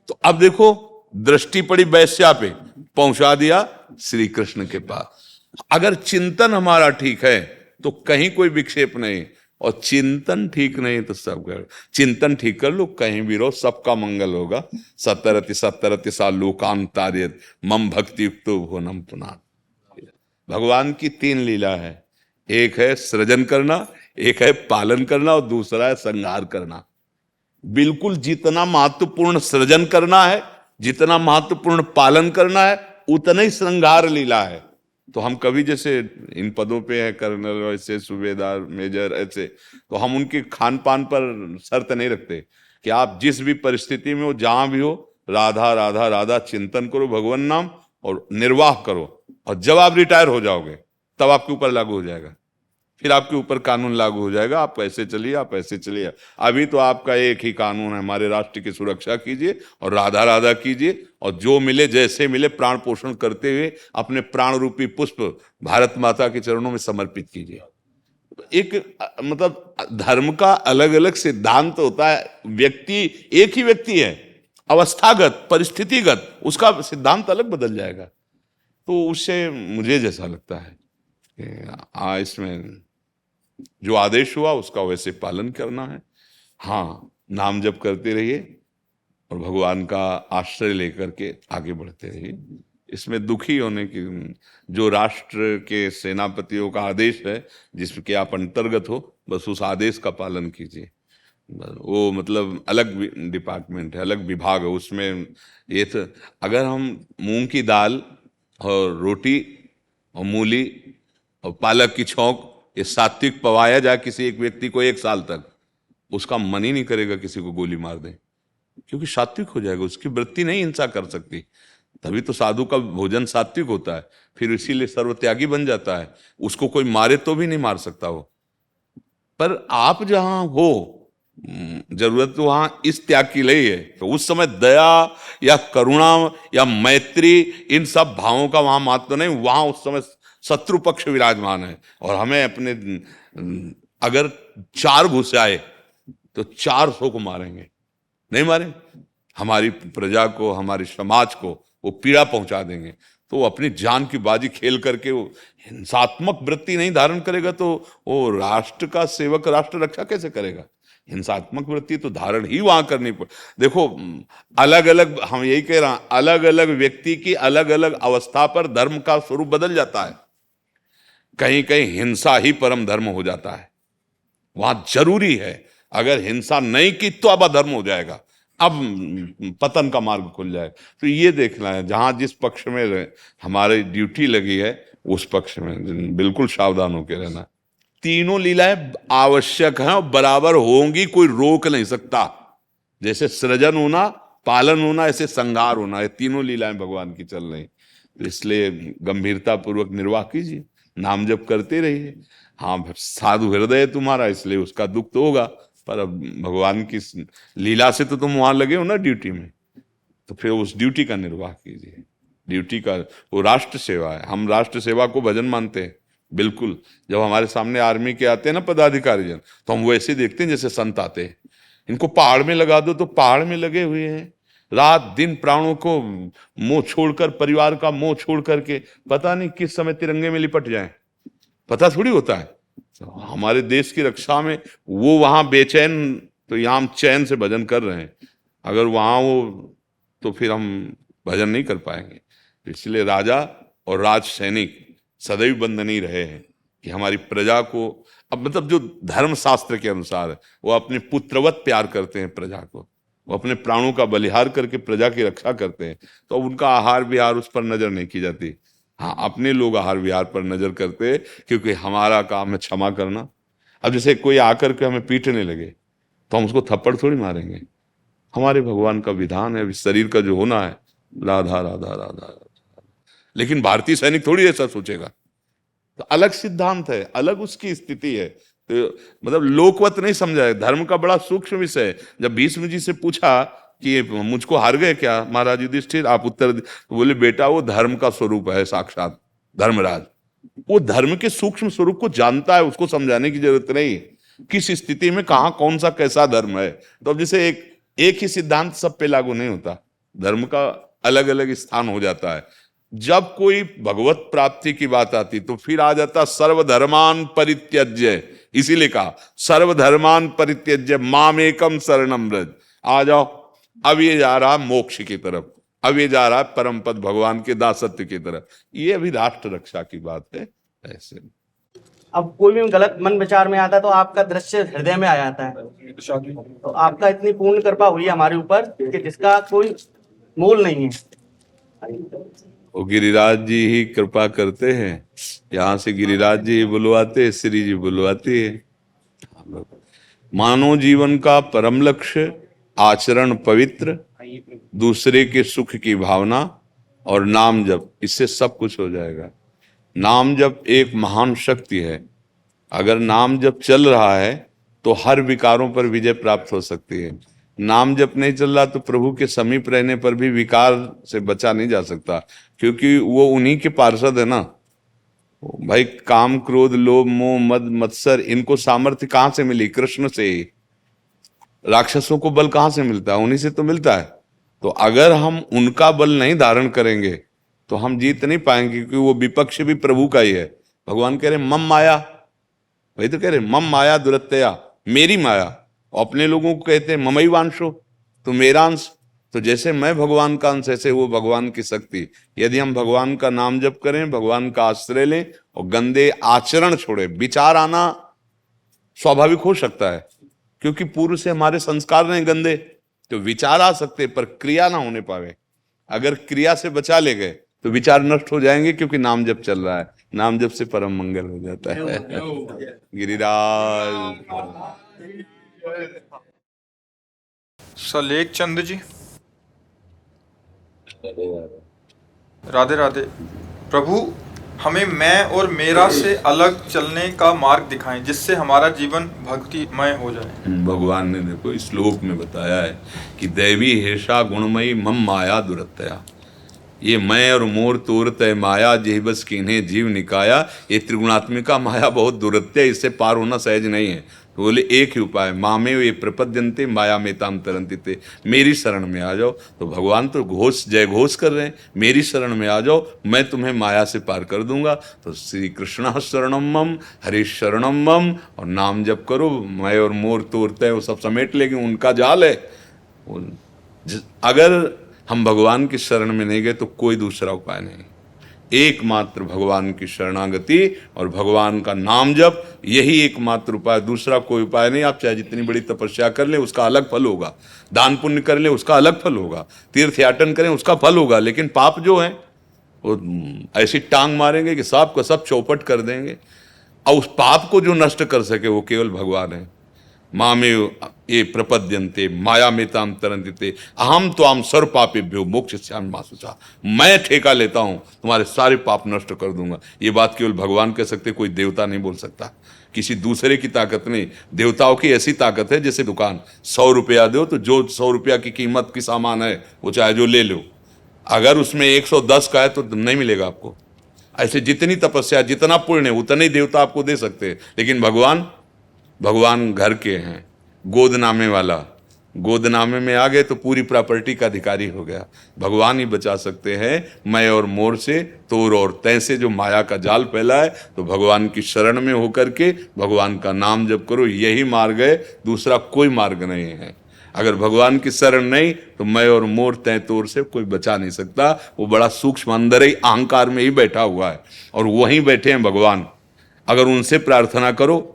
Speaker 3: तो अब देखो दृष्टि पड़ी वैश्या पे, पहुंचा दिया श्री कृष्ण के पास। अगर चिंतन हमारा ठीक है तो कहीं कोई विक्षेप नहीं, और चिंतन ठीक नहीं तो सब कर, चिंतन ठीक कर लो, कहीं भी रहो, सबका मंगल होगा। सत्तरति सत्तरति सा लोकांतार्यत मम भक्ति युक्तो भुवनम पुनान। भगवान की 3 लीला है, एक है सृजन करना, एक है पालन करना, और दूसरा है संहार करना। बिल्कुल जितना महत्वपूर्ण सृजन करना है, जितना महत्वपूर्ण पालन करना है, उतना ही श्रृंगार लीला है। तो हम कभी जैसे इन पदों पे है, कर्नल ऐसे, सूबेदार, मेजर ऐसे, तो हम उनके खान पान पर शर्त नहीं रखते कि आप जिस भी परिस्थिति में हो, जहां भी हो, राधा राधा राधा चिंतन करो, भगवान नाम, और निर्वाह करो। और जब आप रिटायर हो जाओगे तब आपके ऊपर लागू हो जाएगा, फिर आपके ऊपर कानून लागू हो जाएगा, आप ऐसे चलिए, आप ऐसे चलिए। अभी तो आपका एक ही कानून है, हमारे राष्ट्र की सुरक्षा कीजिए और राधा राधा कीजिए, और जो मिले जैसे मिले प्राण पोषण करते हुए अपने प्राण रूपी पुष्प भारत माता के चरणों में समर्पित कीजिए। एक मतलब धर्म का अलग अलग सिद्धांत होता है। व्यक्ति एक ही व्यक्ति है, अवस्थागत परिस्थितिगत उसका सिद्धांत अलग बदल जाएगा। तो उससे मुझे जैसा लगता है कि इसमें जो आदेश हुआ उसका वैसे पालन करना है। हाँ, नाम जप करते रहिए और भगवान का आश्रय लेकर के आगे बढ़ते रहिए। इसमें दुखी होने की, जो राष्ट्र के सेनापतियों का आदेश है जिसके आप अंतर्गत हो, बस उस आदेश का पालन कीजिए। वो मतलब अलग डिपार्टमेंट है, अलग विभाग है उसमें। ये तो अगर हम मूंग की दाल और रोटी और मूली और पालक की छौंक ये सात्विक पवाया जाए किसी एक व्यक्ति को 1 साल तक, उसका मन ही नहीं करेगा किसी को गोली मार दे, क्योंकि सात्विक हो जाएगा। उसकी वृत्ति नहीं हिंसा कर सकती, तभी तो साधु का भोजन सात्विक होता है, फिर इसीलिए सर्वत्यागी बन जाता है। उसको कोई मारे तो भी नहीं मार सकता वो। पर आप जहां हो, जरूरत तो वहां इस त्याग की नहीं है। तो उस समय दया या करुणा या मैत्री इन सब भावों का वहां महत्व नहीं, वहां उस समय शत्रु पक्ष विराजमान है। और हमें अपने अगर 4 घुस आए तो 400 को मारेंगे, नहीं मारे हमारी प्रजा को, हमारे समाज को वो पीड़ा पहुंचा देंगे। तो वो अपनी जान की बाजी खेल करके वो हिंसात्मक वृत्ति नहीं धारण करेगा तो वो राष्ट्र का सेवक राष्ट्र रक्षा कैसे करेगा? हिंसात्मक वृत्ति तो धारण ही वहां करनी पड़े। देखो, अलग अलग, हम यही कह रहे हैं, अलग अलग व्यक्ति की अलग अलग अवस्था पर धर्म का स्वरूप बदल जाता है। कहीं कहीं हिंसा ही परम धर्म हो जाता है, वहां जरूरी है। अगर हिंसा नहीं की तो अब अधर्म हो जाएगा, अब पतन का मार्ग खुल जाएगा। तो ये देखना है, जहां जिस पक्ष में हमारी ड्यूटी लगी है उस पक्ष में बिल्कुल सावधान होकर रहना। तीनों लीलाएं आवश्यक हैं और बराबर होंगी, कोई रोक नहीं सकता। जैसे सृजन होना, पालन होना, ऐसे संहार होना, ये तीनों लीलाएं भगवान की चल रही। तो इसलिए गंभीरता पूर्वक निर्वाह कीजिए, नाम जप करते रहिए। हाँ, साधु हृदय है तुम्हारा, इसलिए उसका दुख तो होगा, पर अब भगवान की लीला से तो तुम वहां लगे हो ना ड्यूटी में, तो फिर उस ड्यूटी का निर्वाह कीजिए। ड्यूटी का वो राष्ट्र सेवा है। हम राष्ट्र सेवा को भजन मानते हैं, बिल्कुल। जब हमारे सामने आर्मी के आते हैं ना पदाधिकारी जन, तो हम वैसे देखते हैं जैसे संत आते हैं। इनको पहाड़ में लगा दो तो पहाड़ में लगे हुए हैं, रात दिन प्राणों को मोह छोड़कर, परिवार का मोह छोड़ करके, पता नहीं किस समय तिरंगे में लिपट जाए, पता थोड़ी होता है। तो हमारे देश की रक्षा में वो वहां बेचैन, तो यहाँ हम चैन से भजन कर रहे हैं। अगर वहां वो, तो फिर हम भजन नहीं कर पाएंगे। इसलिए राजा और राज सैनिक सदैव बंधनीय रहे हैं कि हमारी प्रजा को, अब मतलब जो धर्म शास्त्र के अनुसार है, वो अपने पुत्रवत प्यार करते हैं प्रजा को, वो अपने प्राणों का बलिहार करके प्रजा की रक्षा करते हैं। तो उनका आहार विहार उस पर नजर नहीं की जाती। हाँ, अपने लोग आहार विहार पर नजर करते हैं, क्योंकि हमारा काम है क्षमा करना। अब जैसे कोई आकर के हमें पीटने लगे तो हम उसको थप्पड़ थोड़ी मारेंगे। हमारे भगवान का विधान है, शरीर का जो होना है, राधा राधा राधा राधा। लेकिन भारतीय सैनिक थोड़ी ऐसा सोचेगा। तो अलग सिद्धांत है, अलग उसकी स्थिति है। तो मतलब लोकवत नहीं समझा है। धर्म का बड़ा सूक्ष्म विषय है। जब भीष्म जी से पूछा कि मुझको हार गए क्या महाराज युधिष्ठिर, आप उत्तर तो बोले, बेटा वो धर्म का स्वरूप है, साक्षात धर्मराज। वो धर्म के सूक्ष्म स्वरूप को जानता है, उसको समझाने की जरूरत नहीं किस स्थिति में कहां कौन सा कैसा धर्म है। तो अब जैसे एक ही सिद्धांत सब पे लागू नहीं होता, धर्म का अलग अलग स्थान हो जाता है। जब कोई भगवत प्राप्ति की बात आती तो फिर आ जाता सर्वधर्मान परित्यज्य। इसीलिए कहा सर्वधर्मान परित्यज्य मामेकम शरणम व्रज। आ जाओ, अब ये जा रहा मोक्ष की तरफ, अब ये जा रहा परम पद भगवान के दासत्व की तरफ। ये अभी राष्ट्र रक्षा की बात है। ऐसे
Speaker 4: अब कोई भी गलत मन विचार में आता है तो आपका दृश्य हृदय में आ जाता है। तो आपका इतनी पूर्ण कृपा हुई हमारे ऊपर कि जिसका कोई मोल नहीं है।
Speaker 3: वो गिरिराज जी ही कृपा करते हैं, यहाँ से गिरिराज जी बुलवाते, श्री जी बुलवाती है। मानव जीवन का परम लक्ष्य आचरण पवित्र, दूसरे के सुख की भावना और नाम जप, इससे सब कुछ हो जाएगा। नाम जप एक महान शक्ति है। अगर नाम जप चल रहा है तो हर विकारों पर विजय प्राप्त हो सकती है। नाम जप नहीं चल रहा तो प्रभु के समीप रहने पर भी विकार से बचा नहीं जा सकता, क्योंकि वो उन्हीं के पार्षद है ना भाई। काम क्रोध लोभ मोह मद मत्सर, इनको सामर्थ्य कहां से मिली? कृष्ण से ही। राक्षसों को बल कहां से मिलता है? उन्हीं से तो मिलता है। तो अगर हम उनका बल नहीं धारण करेंगे तो हम जीत नहीं पाएंगे, क्योंकि वो विपक्ष भी प्रभु का ही है। भगवान कह रहे मम माया, वही तो कह रहे मम माया दुरत्यया, मेरी माया। अपने लोगों को कहते हैं ममई वांशो, तो मेरा अंश। तो जैसे मैं भगवान का अंश, ऐसे वो भगवान की शक्ति। यदि हम भगवान का नाम जप करें, भगवान का आश्रय लें और गंदे आचरण छोड़े, विचार आना स्वाभाविक हो सकता है, क्योंकि पूर्व से हमारे संस्कार नहीं गंदे, तो विचार आ सकते पर क्रिया ना होने पावे। अगर क्रिया से बचा ले गए तो विचार नष्ट हो जाएंगे, क्योंकि नाम जप चल रहा है। नाम जप से परम मंगल हो जाता है। गिरिराज
Speaker 1: सलेख चंद जी, राधे राधे। प्रभु, हमें मैं और मेरा से अलग चलने का मार्ग दिखाएं, जिससे हमारा जीवन भक्तिमय हो जाए।
Speaker 3: भगवान ने देखो इस श्लोक में बताया है कि दैवी हेषा गुणमयी मम माया दुरत्यया, ये मैं और मोर तोरत है माया, जेहि बस कीन्हे जीव निकाया। ये त्रिगुणात्मिका माया बहुत दुरत्य, इससे पार होना सहज नहीं है। तो बोले एक ही उपाय, मामे ये प्रपद्यन्ते माया में ताम तरन्ति ते, मेरी शरण में आ जाओ। तो भगवान तो घोष जय घोष कर रहे हैं, मेरी शरण में आ जाओ, मैं तुम्हें माया से पार कर दूंगा। तो श्री कृष्ण शरणम मम, हरि शरणम मम, और नाम जप करो। मैं और मोर तोरते वो सब समेट लेंगे, उनका जाल है। अगर हम भगवान की शरण में नहीं गए तो कोई दूसरा उपाय नहीं, एकमात्र भगवान की शरणागति और भगवान का नाम जप, यही एकमात्र उपाय, दूसरा कोई उपाय नहीं। आप चाहे जितनी बड़ी तपस्या कर ले उसका अलग फल होगा, दान पुण्य कर ले उसका अलग फल होगा, तीर्थ याटन करें उसका फल होगा, लेकिन पाप जो है वो ऐसी टांग मारेंगे कि सब को सब चौपट कर देंगे। और उस पाप को जो नष्ट कर सके वो केवल भगवान है। मामे ये प्रपद्यन्ते माया में ताम तरन्ति, अहम त्वाम सर्व पापेभ्यो मोक्षयिष्यामि मा शुचा, मैं ठेका लेता हूं तुम्हारे सारे पाप नष्ट कर दूंगा। ये बात केवल भगवान कह सकते, कोई देवता नहीं बोल सकता, किसी दूसरे की ताकत नहीं। देवताओं की ऐसी ताकत है जैसे दुकान 100 रुपया दो तो जो 100 रुपया की कीमत की सामान है वो चाहे जो ले लो, अगर उसमें 110 का है तो नहीं मिलेगा आपको। ऐसे जितनी तपस्या जितना पुण्य उतने ही देवता आपको दे सकते हैं। लेकिन भगवान घर के हैं, गोदनामे वाला, गोदनामे में आ गए तो पूरी प्रॉपर्टी का अधिकारी हो गया। भगवान ही बचा सकते हैं मैं और मोर से, तोर और तै से जो माया का जाल फैला है। तो भगवान की शरण में होकर के भगवान का नाम जप करो, यही मार्ग है, दूसरा कोई मार्ग नहीं है। अगर भगवान की शरण नहीं तो मैं और मोर तय तोर से कोई बचा नहीं सकता। वो बड़ा सूक्ष्म अंदर ही अहंकार में ही बैठा हुआ है, और वहीं बैठे हैं भगवान। अगर उनसे प्रार्थना करो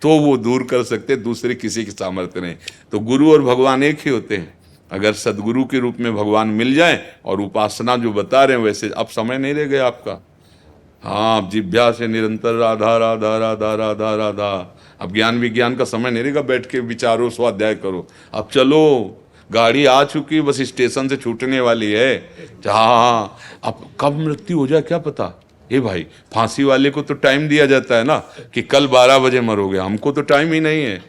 Speaker 3: तो वो दूर कर सकते, दूसरे किसी की सामर्थ्य नहीं। तो गुरु और भगवान एक ही होते हैं। अगर सदगुरु के रूप में भगवान मिल जाए और उपासना जो बता रहे हैं वैसे, अब समय नहीं रह गया आपका। हाँ, अब जिभ्या से निरंतर राधा राधा राधा राधा राधा। अब ज्ञान विज्ञान का समय नहीं रहेगा, बैठ के विचारो, स्वाध्याय करो। अब चलो, गाड़ी आ चुकी, बस स्टेशन से छूटने वाली है। हाँ, अब कब मृत्यु हो जाए क्या पता। ए भाई, फांसी वाले को तो टाइम दिया जाता है ना कि कल 12 बजे मरोगे, हमको तो टाइम ही नहीं है।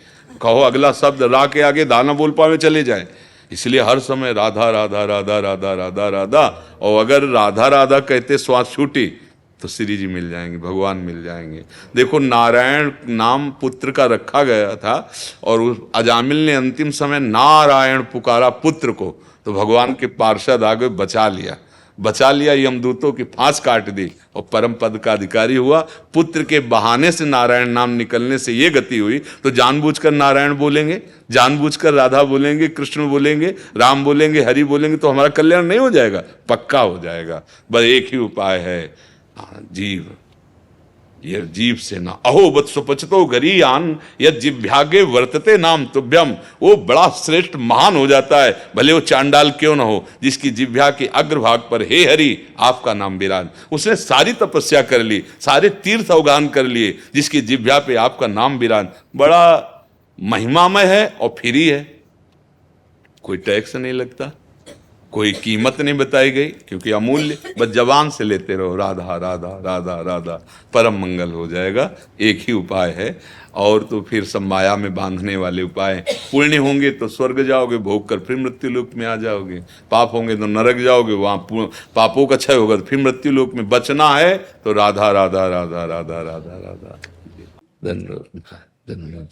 Speaker 3: कहो अगला शब्द रा के आगे दाना बोल पावे चले जाए। इसलिए हर समय राधा राधा राधा राधा राधा राधा। और अगर राधा राधा कहते श्वास छूटी तो श्री जी मिल जाएंगे, भगवान मिल जाएंगे। देखो, नारायण नाम पुत्र का रखा गया था और उस अजामिल ने अंतिम समय नारायण पुकारा पुत्र को, तो भगवान के पार्षद आ गए, बचा लिया, यमदूतों की फांस काट दी और परम पद का अधिकारी हुआ। पुत्र के बहाने से नारायण नाम निकलने से ये गति हुई। तो जानबूझकर नारायण बोलेंगे, जानबूझकर राधा बोलेंगे, कृष्ण बोलेंगे, राम बोलेंगे, हरि बोलेंगे तो हमारा कल्याण नहीं हो जाएगा, पक्का हो जाएगा। बस एक ही उपाय है, जीव, ये जीव से ना अहो वत्सपचतो गरीयान यद जिभ्यागे वर्तते नाम तुभ्यम। वो बड़ा श्रेष्ठ महान हो जाता है, भले वो चांडाल क्यों ना हो, जिसकी जिभ्या के अग्रभाग पर हे हरि आपका नाम विराज। उसने सारी तपस्या कर ली, सारे तीर्थ अवगान कर लिए, जिसकी जिभ्या पे आपका नाम विराज। बड़ा महिमामय है और फ्री है, कोई टैक्स नहीं लगता, कोई कीमत नहीं बताई गई, क्योंकि अमूल्य। बस जबान से लेते रहो राधा राधा राधा राधा, परम मंगल हो जाएगा। एक ही उपाय है, और तो फिर सब माया में बांधने वाले उपाय। पुण्य होंगे तो स्वर्ग जाओगे, भोग कर फिर मृत्यु लोक में आ जाओगे। पाप होंगे तो नरक जाओगे, वहाँ पापों का क्षय होगा तो फिर मृत्यु लोक में। बचना है तो राधा राधा राधा राधा राधा राधा। धन्यवाद धन्यवाद।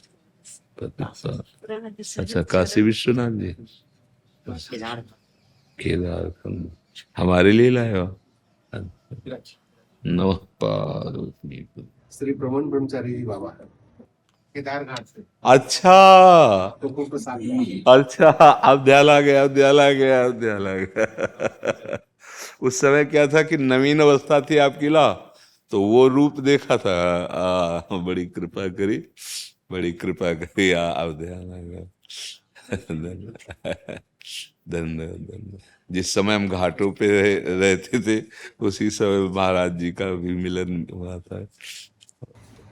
Speaker 3: अच्छा, काशी विश्वनाथ जी केदार हमारे लिए लाए हो? नमः पार्वती।
Speaker 5: श्री प्रमोद ब्रह्मचारी बाबा है केदार घाट से
Speaker 3: अच्छा
Speaker 5: तो कुंभ सागर
Speaker 3: अच्छा, अब ध्यान आ गया, अब ध्यान आ गया, अब ध्यान आ गया। उस समय क्या था कि नवीन अवस्था थी आपकी ला, तो वो रूप देखा था। बड़ी कृपा करी, बड़ी कृपा करी। अब ध्यान आ गया। धन्यवाद धन्यवाद धन्यवाद। जिस समय हम घाटों पे रहते थे, उसी समय महाराज जी का भी मिलन हुआ था।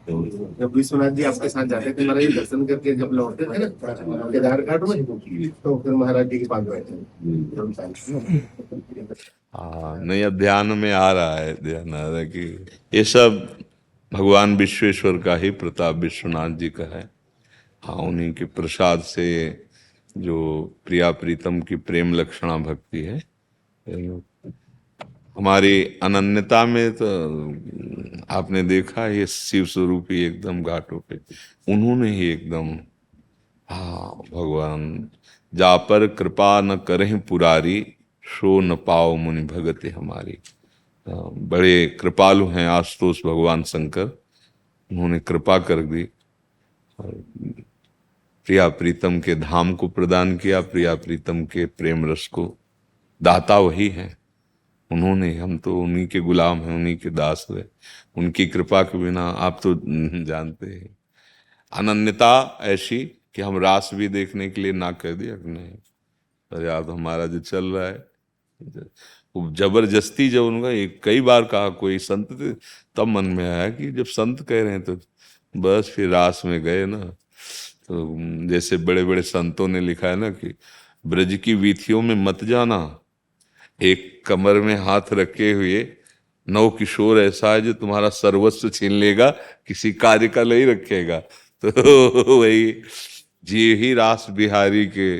Speaker 5: जब विश्वनाथ जी आपके साथ जाते थे महाराज जी दर्शन करके जब लौटते थे ना केदार घाट में तो फिर महाराज जी के पास बैठे
Speaker 3: हाँ, नहीं, अब ध्यान में आ रहा है, ध्यान आ रहा है कि ये सब भगवान विश्वेश्वर का ही प्रताप, विश्वनाथ जी का है। हाँ, उन्हीं के प्रसाद से जो प्रिया प्रीतम की प्रेम लक्षणा भक्ति है, हमारी अनन्यता में तो आपने देखा ये शिव स्वरूप ही एकदम घाटों पे उन्होंने ही एकदम, हाँ, भगवान जा पर कृपा न करें पुरारी, सो न पाओ मुनि भगति हमारी। बड़े कृपालु हैं आशुतोष भगवान शंकर, उन्होंने कृपा कर दी और प्रिया प्रीतम के धाम को प्रदान किया, प्रिया प्रीतम के प्रेम रस को दाता वही हैं उन्होंने। हम तो उन्हीं के गुलाम हैं, उन्हीं के दास हैं। उनकी कृपा के बिना आप तो जानते हैं, अनन्यता ऐसी कि हम रास भी देखने के लिए ना कह दिया कि नहीं, अरे आप हमारा जो चल रहा है वो जबरदस्ती। जब उनका एक कई बार कहा कोई संत थे, तब मन में आया कि जब संत कह रहे हैं तो बस फिर रास में गए ना। तो जैसे बड़े बड़े संतों ने लिखा है ना कि ब्रज की वीथियों में मत जाना, एक कमर में हाथ रखे हुए नव किशोर ऐसा है जो तुम्हारा सर्वस्व छीन लेगा, किसी कार्य का नहीं रखेगा। तो वही जी ही रास बिहारी के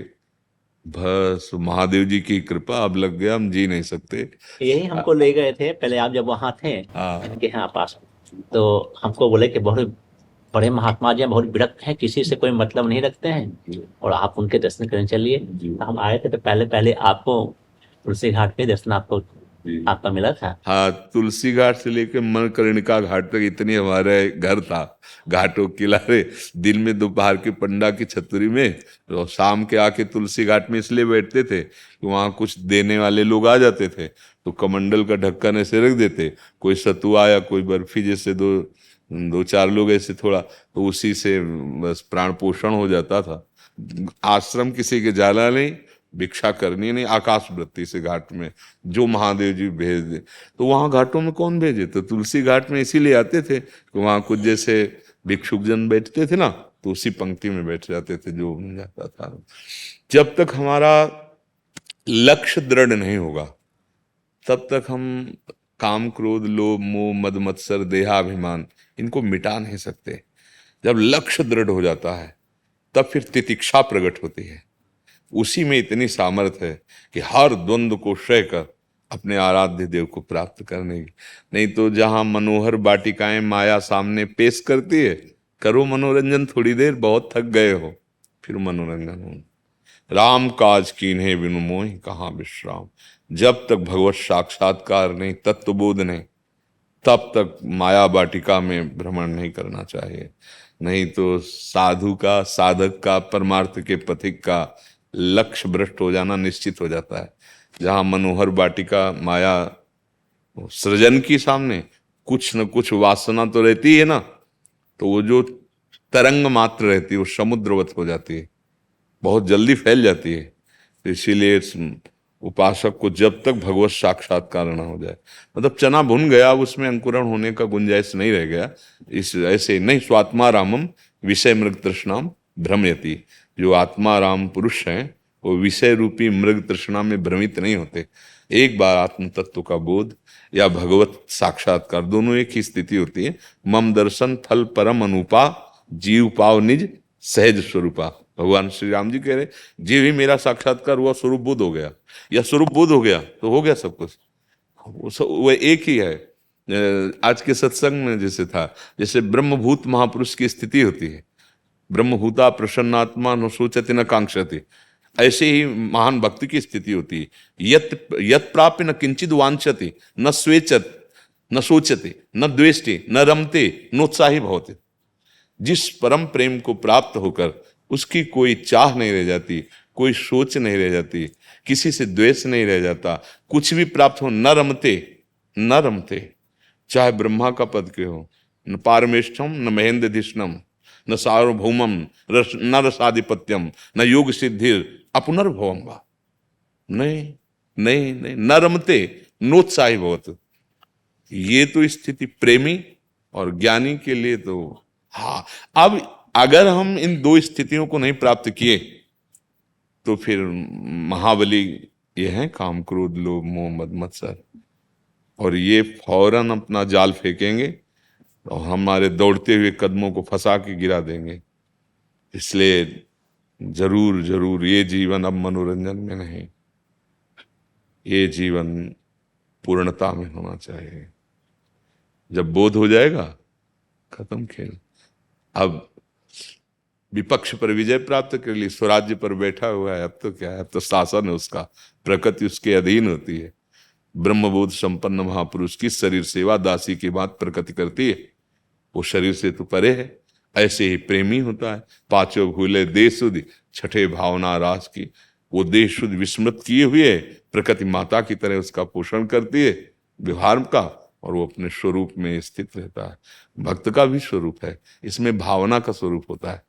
Speaker 3: बस महादेव जी की कृपा, अब लग गया, हम जी नहीं सकते।
Speaker 6: यही हमको ले गए थे पहले, आप जब वहाँ थे के यहाँ पास, तो हमको बोले कि बहुत बड़े महात्मा जी हैं, बहुत विरक्त हैं, किसी से कोई मतलब नहीं रखते हैं और आप उनके दर्शन करने चलिए। तो हम आए थे तो पहले आपको तुलसी घाट पे दर्शन आपका मिला था।
Speaker 3: हाँ, तुलसी घाट से लेकर मणिकर्णिका घाट तक इतनी हमारे घर था, घाटों किनारे, दिन में दोपहर के पंडा की छतरी में, तो शाम के आके तुलसी घाट में इसलिए बैठते थे कि वहाँ कुछ देने वाले लोग आ जाते थे, तो कमंडल का ढक्कन ऐसे रख देते, कोई सतुआ या कोई बर्फी, जैसे दो चार लोग ऐसे थोड़ा, तो उसी से बस प्राण पोषण हो जाता था। आश्रम किसी के जाला नहीं, भिक्षा करनी नहीं, आकाश वृत्ति से घाट में जो महादेव जी भेज दे। तो वहाँ घाटों में कौन भेजे, तो तुलसी घाट में इसीलिए आते थे कि वहाँ कुछ जैसे भिक्षुक जन बैठते थे ना, तो उसी पंक्ति में बैठ जाते थे जो जाता था। जब तक हमारा लक्ष्य दृढ़ नहीं होगा, तब तक हम काम क्रोध लोभ मोह मद मत्सर देहाभिमान इनको मिटा नहीं सकते। जब लक्ष्य दृढ़ हो जाता है, तब फिर तितिक्षा प्रकट होती है। उसी में इतनी सामर्थ्य है कि हर द्वंद्व को क्षय कर अपने आराध्य देव को प्राप्त करने की। नहीं तो जहां मनोहर बाटिकाएं माया सामने पेश करती है, करो मनोरंजन थोड़ी देर, बहुत थक गए हो, फिर मनोरंजन हो। राम काज कीन्हे बिनु मोहि कहाँ विश्राम। जब तक भगवत साक्षात्कार नहीं, तत्वबोध नहीं, तब तक माया बाटिका में भ्रमण नहीं करना चाहिए। नहीं तो साधु का, साधक का, परमार्थ के पथिक का लक्ष्य भ्रष्ट हो जाना निश्चित हो जाता है। जहां मनोहर बाटिका माया सृजन की सामने कुछ न कुछ वासना तो रहती है ना, तो वो जो तरंग मात्र रहती है वो समुद्रवत हो जाती है, बहुत जल्दी फैल जाती है। तो इसीलिए उपासक को जब तक भगवत साक्षात्कार न हो जाए, मतलब चना भुन गया, अब उसमें अंकुरण होने का गुंजाइश नहीं रह गया, इस ऐसे नहीं। स्वात्मा रामम विषय मृग तृष्णाम भ्रमयति। जो आत्मा राम पुरुष हैं वो विषय रूपी मृग तृष्णा में भ्रमित नहीं होते। एक बार आत्म तत्व का बोध या भगवत साक्षात्कार, दोनों एक ही स्थिति होती है। मम दर्शन थल परम अनुपा, जीव पाव निज सहज स्वरूपा। भगवान श्री राम जी कह रहे, जीव ही मेरा साक्षात्कार हुआ, स्वरूप बोध हो गया, या स्वरूप बोध हो गया तो हो गया सब कुछ, वो एक ही है। आज के सत्संग में जैसे था, जैसे ब्रह्मभूत महापुरुष की स्थिति होती है, ब्रह्मभूता प्रसन्नात्मा न सोचति न कांक्षति। ऐसे ही महान भक्ति की स्थिति होती है। यत यत प्राप्य न किंचित वांछते न स्वेचत न सोचते न द्वेष्टे न रमते नोत्साही भवते। जिस परम प्रेम को प्राप्त होकर उसकी कोई चाह नहीं रह जाती, कोई सोच नहीं रह जाती, किसी से द्वेष नहीं रह जाता, कुछ भी प्राप्त हो न रमते न रमते, चाहे ब्रह्मा का पद के हो, न पारमेष्ठम न महेंद्रधिष्णम न सार्वभौमम न रसाधिपत्यम न योग सिद्धिर अपुनर्भवम वा। नहीं नहीं नहीं, न रमते नोत्साही भवत। ये तो स्थिति प्रेमी और ज्ञानी के लिए तो हाँ। अब अगर हम इन दो स्थितियों को नहीं प्राप्त किए तो फिर महाबली ये हैं काम क्रोध लोभ मोह मद मत्सर, और ये फौरन अपना जाल फेंकेंगे और हमारे दौड़ते हुए कदमों को फंसा के गिरा देंगे। इसलिए जरूर जरूर ये जीवन अब मनोरंजन में नहीं, ये जीवन पूर्णता में होना चाहिए। जब बोध हो जाएगा खत्म खेल। अब विपक्ष पर विजय प्राप्त कर ली, स्वराज्य पर बैठा हुआ है, अब तो क्या है, अब तो शासन है उसका, प्रकृति उसके अधीन होती है। ब्रह्मबोध संपन्न महापुरुष की शरीर सेवा दासी की बात प्रकृति करती है, वो शरीर से तो परे है। ऐसे ही प्रेमी होता है। पांचों भूले देह शुद्धि, छठे भावना रास की। वो देह शुद्ध विस्मृत किए हुए प्रकृति माता की तरह उसका पोषण करती है व्यवहार का, और वो अपने स्वरूप में स्थित रहता है। भक्त का भी स्वरूप है, इसमें भावना का स्वरूप होता है।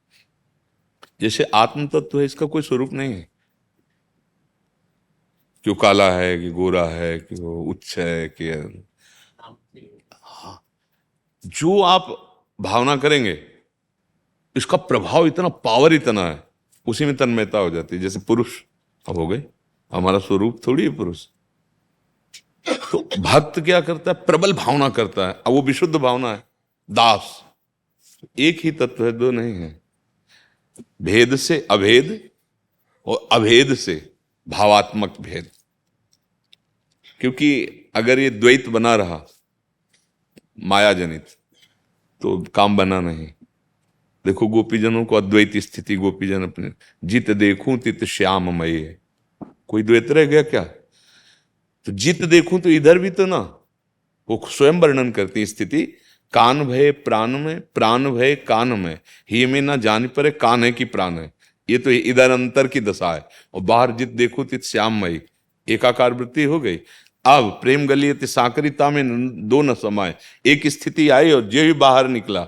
Speaker 3: जैसे आत्म तत्व है, इसका कोई स्वरूप नहीं है कि वो काला है कि गोरा है कि वो उच्च है कि हाँ। जो आप भावना करेंगे इसका प्रभाव इतना, पावर इतना है, उसी में तन्मयता हो जाती है। जैसे पुरुष अब हो गए, हमारा स्वरूप थोड़ी है पुरुष। तो भक्त क्या करता है, प्रबल भावना करता है। अब वो विशुद्ध भावना है। दास एक ही तत्व है, दो नहीं है। भेद से अभेद और अभेद से भावात्मक भेद। क्योंकि अगर ये द्वैत बना रहा माया जनित तो काम बना नहीं। देखो गोपीजनों को अद्वैत स्थिति, गोपीजन अपने जित देखूं तित श्याममय है। कोई द्वैत रह गया क्या? तो जित देखूं तो इधर भी तो ना, वो स्वयं वर्णन करती स्थिति। कान भय प्राण में, प्राण भय कान में, ही में ना जान परे कान है कि प्राण है। ये तो इधर अंतर की दशा है। और बाहर जित देखो तित श्याममयी, एकाकार वृत्ति हो गई। अब प्रेम गलियत साकरिता में दो न समाये, एक स्थिति आई और जो ही बाहर निकला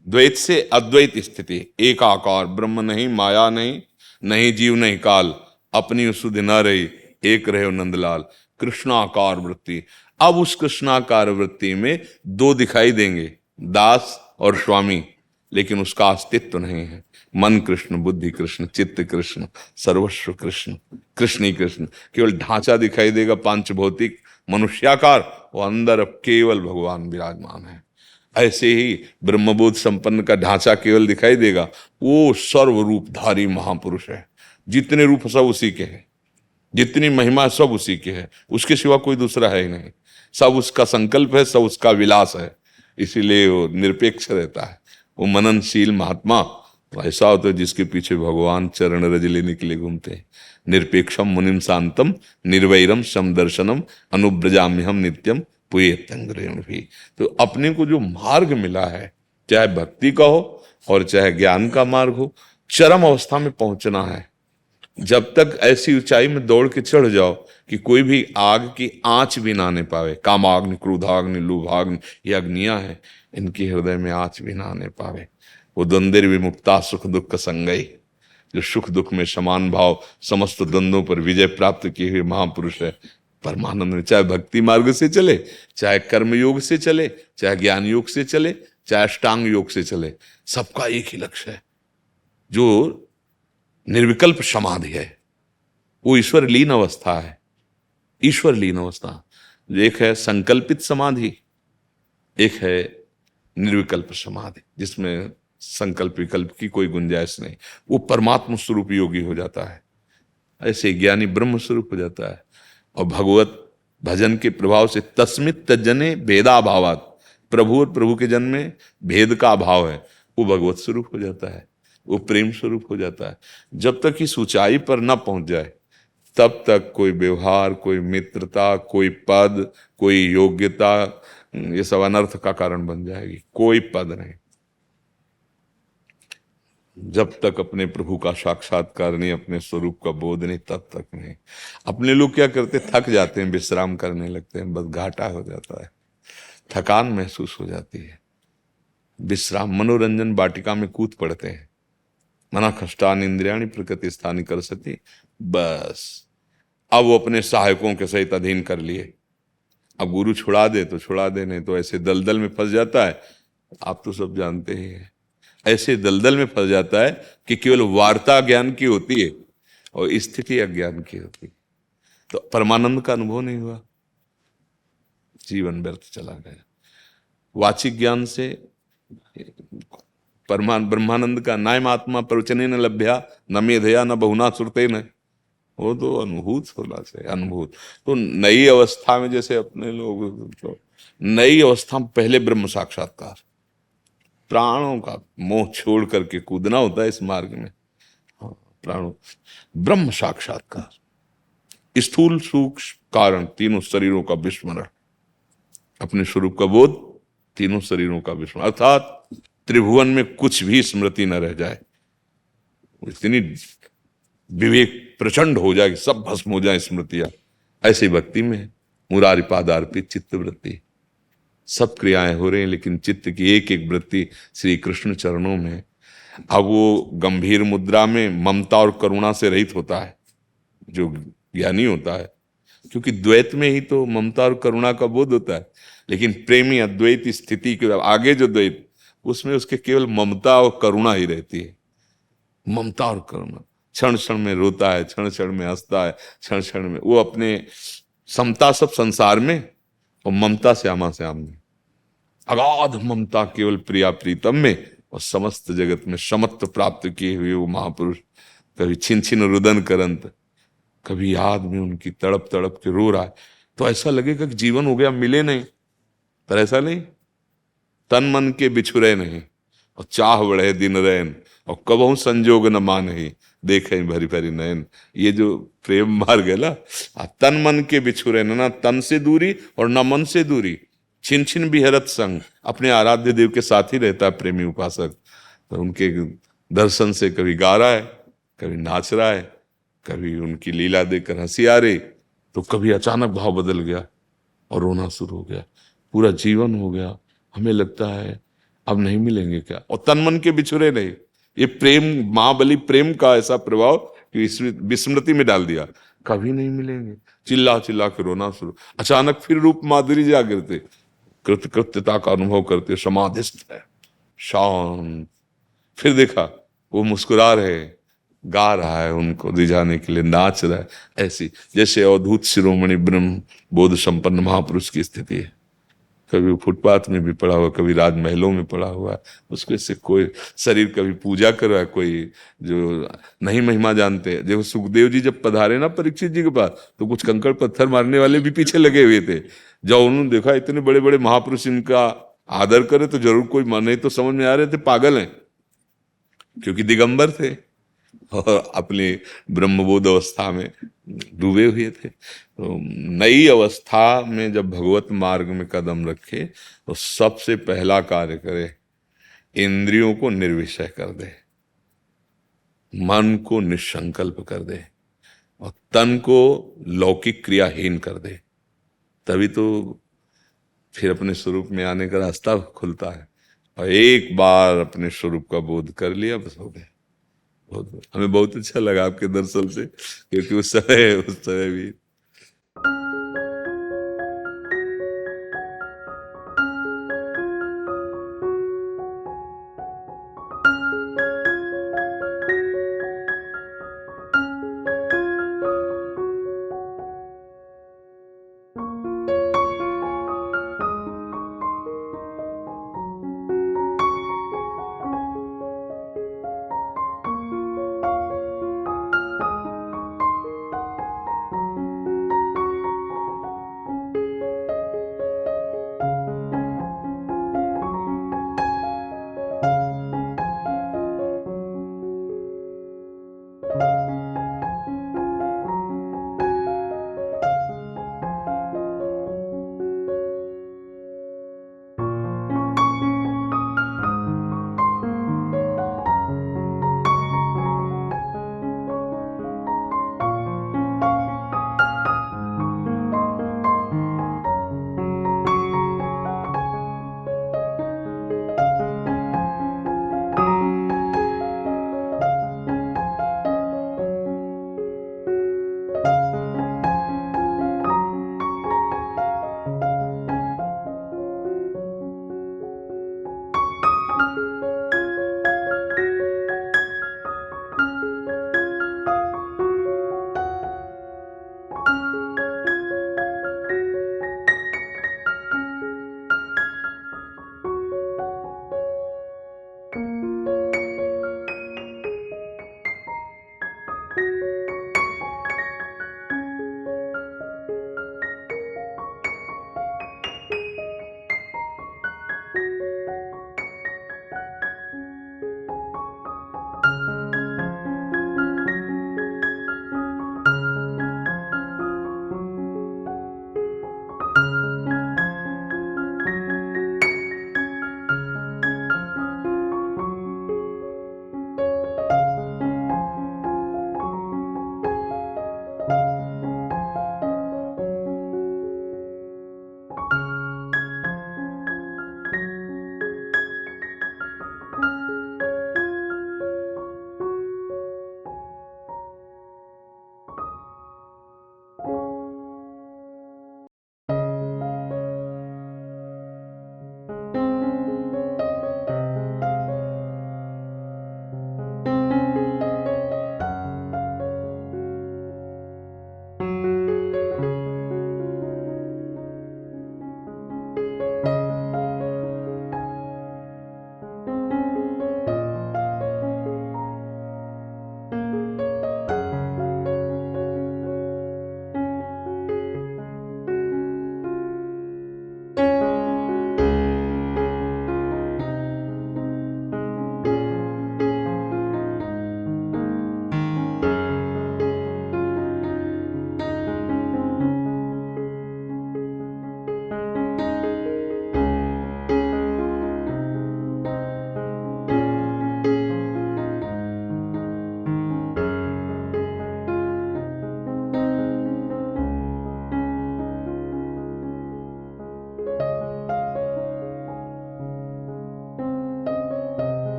Speaker 3: द्वैत से अद्वैत स्थिति। एकाकार ब्रह्म नहीं, माया नहीं, नहीं जीव नहीं काल, अपनी सुध न रही, एक रहे नंदलाल। कृष्णाकार वृत्ति। अब उस कृष्णाकार वृत्ति में दो दिखाई देंगे, दास और स्वामी, लेकिन उसका अस्तित्व नहीं है। मन कृष्ण, बुद्धि कृष्ण, चित्त कृष्ण, सर्वस्व कृष्ण, कृष्ण ही कृष्ण। केवल ढांचा दिखाई देगा पांच भौतिक मनुष्याकार, वो अंदर अब केवल भगवान विराजमान है। ऐसे ही ब्रह्मबोध संपन्न का ढांचा केवल दिखाई देगा, वो सर्वरूपधारी महापुरुष है। जितने रूप सब उसी के हैं, जितनी महिमा सब उसी के है, उसके सिवा कोई दूसरा है ही नहीं। सब उसका संकल्प है, सब उसका विलास है। इसीलिए वो निरपेक्ष रहता है। वो मननशील महात्मा ऐसा होता है जिसके पीछे भगवान चरण रज लेने के लिए घूमते हैं। निरपेक्षम मुनिम शांतम निर्वैरम समदर्शनम अनुब्रजाम्यहम नित्यम पुयेत्यंग्रेण भी। तो अपने को जो मार्ग मिला है, चाहे भक्ति का हो और चाहे ज्ञान का मार्ग हो, चरम अवस्था में पहुंचना है। जब तक ऐसी ऊंचाई में दौड़ के चढ़ जाओ कि कोई भी आग की आंच भी ना आने पावे, कामाग्नि, क्रोधाग्नि, लोभाग्नि, ये अग्नियां हैं, इनकी हृदय में आंच भी ना आने पावे। वो द्वंद्व विमुक्ता सुख दुख संगई, जो सुख दुख में समान भाव समस्त द्वंद्वों पर विजय प्राप्त किए हुए महापुरुष है परमानंद में। चाहे भक्ति मार्ग से चले, चाहे कर्म योग से चले, चाहे ज्ञान योग से चले, चाहे अष्टांग योग से चले, सबका एक ही लक्ष्य है, जो निर्विकल्प समाधि है। वो ईश्वर लीन अवस्था है। ईश्वर लीन अवस्था एक है संकल्पित समाधि, एक है निर्विकल्प समाधि, जिसमें संकल्प विकल्प की कोई गुंजाइश नहीं। वो परमात्मा स्वरूप योगी हो जाता है। ऐसे ज्ञानी ब्रह्म स्वरूप हो जाता है। और भगवत भजन के प्रभाव से तस्मित तज्जने भेदाभावात, प्रभु और प्रभु के जन में भेद का अभाव है, वो भगवत स्वरूप हो जाता है। वो प्रेम स्वरूप हो जाता है। जब तक इस ऊंचाई पर न पहुंच जाए तब तक कोई व्यवहार, कोई मित्रता, कोई पद, कोई योग्यता, ये सब अनर्थ का कारण बन जाएगी। कोई पद नहीं जब तक अपने प्रभु का साक्षात्कार नहीं, अपने स्वरूप का बोध नहीं, तब तक नहीं। अपने लोग क्या करते, थक जाते हैं, विश्राम करने लगते हैं, बस घाटा हो जाता है, थकान महसूस हो जाती है, विश्राम मनोरंजन वाटिका में कूद पड़ते हैं। मना खष्टान इंद्रियाणी प्रकृति स्थानी कर सती, बस अब वो अपने सहायकों के सहित अधीन कर लिए। अब गुरु छुड़ा दे तो छुड़ा दे, नहीं तो ऐसे दलदल में फंस जाता है। आप तो सब जानते ही हैं, ऐसे दलदल में फंस जाता है कि केवल वार्ता ज्ञान की होती है और स्थिति अज्ञान की होती है। तो परमानंद का अनुभव नहीं हुआ, जीवन व्यर्थ चला गया। वाचिक ज्ञान से ब्रह्मानंद का नायम आत्मा प्रवचने न लभ्या न मेधया न बहुना सुरते न, वो तो अनुभूत होना चाहिए, अनुभूत। तो नई अवस्था में जैसे अपने लोग तो नई अवस्था में पहले ब्रह्म साक्षात्कार, प्राणों का मोह छोड़ करके कूदना होता है इस मार्ग में। हाँ, प्राणों ब्रह्म साक्षात्कार, स्थूल सूक्ष्म कारण तीनों शरीरों का विस्मरण, अपने स्वरूप का बोध, तीनों शरीरों का विस्मरण, अर्थात त्रिभुवन में कुछ भी स्मृति न रह जाए। इतनी विवेक प्रचंड हो जाए कि सब भस्म हो जाए स्मृतियां। ऐसी भक्ति में मुरारी पादार्पित चित्त वृत्ति, सब क्रियाएं हो रही हैं लेकिन चित्त की एक एक वृत्ति श्री कृष्ण चरणों में। अब वो गंभीर मुद्रा में ममता और करुणा से रहित होता है जो ज्ञानी होता है, क्योंकि द्वैत में ही तो ममता और करुणा का बोध होता है। लेकिन प्रेमी अद्वैत स्थिति के आगे जो द्वैत, उसमें उसके केवल ममता और करुणा ही रहती है। ममता और करुणा, क्षण क्षण में रोता है, क्षण क्षण में हंसता है, क्षण क्षण में वो अपने समता सब संसार में और ममता श्यामा श्याम में, अगाध ममता केवल प्रिया प्रीतम में, और समस्त जगत में समत्व प्राप्त किए हुए वो महापुरुष कभी छिन छिन रुदन करंत, कभी याद में उनकी तड़प तड़प के रो रहा है। तो ऐसा लगेगा कि जीवन हो गया, मिले नहीं, पर ऐसा नहीं। तन मन के बिछुरे नहीं और चाह बढ़े दिन रैन, और कबहू संजोग न मानहि देखे भरी भरी नयन। ये जो प्रेम मार्ग है ना, तन मन के बिछुरे, ना तन से दूरी और ना मन से दूरी, छिन छिन बिहरत संग, अपने आराध्य देव के साथ ही रहता है प्रेमी उपासक। तो उनके दर्शन से कभी गा रहा है, कभी नाच रहा है, कभी उनकी लीला देखकर हंसी आ रही, तो कभी अचानक भाव बदल गया और रोना शुरू हो गया, पूरा जीवन हो गया। हमें लगता है अब नहीं मिलेंगे क्या, और तन मन के बिछुरे नहीं। ये प्रेम, महाबली प्रेम का ऐसा प्रभाव कि विस्मृति में डाल दिया, कभी नहीं मिलेंगे, चिल्ला चिल्ला के रोना शुरू। अचानक फिर रूप माधुरी जागृते, कृत्यता का अनुभव करते, समाधिस्थ है, शांत। फिर देखा वो मुस्कुरा रहे, गा रहा है, उनको रिझाने के लिए नाच रहा है। ऐसी जैसे अवधूत शिरोमणि ब्रह्म बोध संपन्न महापुरुष की स्थिति है। कभी फुटपाथ में भी पड़ा हुआ, कभी राजमहलों में पड़ा हुआ, उसको इससे कोई शरीर कभी पूजा कर रहा है, कोई जो नहीं महिमा जानते। देखो सुखदेव जी जब पधारे ना परीक्षित जी के पास, तो कुछ कंकड़ पत्थर मारने वाले भी पीछे लगे हुए थे। जब उन्होंने देखा इतने बड़े बड़े महापुरुष इनका आदर करे तो जरूर कोई नहीं तो समझ में आ रहे थे पागल हैं, क्योंकि दिगंबर थे और अपनी ब्रह्मबोध अवस्था में डूबे हुए थे। तो नई अवस्था में जब भगवत मार्ग में कदम रखे तो सबसे पहला कार्य करे, इंद्रियों को निर्विषय कर दे, मन को निसंकल्प कर दे और तन को लौकिक क्रियाहीन कर दे। तभी तो फिर अपने स्वरूप में आने का रास्ता खुलता है। और एक बार अपने स्वरूप का बोध कर लिया, बस हो गया। हमें बहुत अच्छा लगा आपके दर्शन से, क्योंकि उस समय भी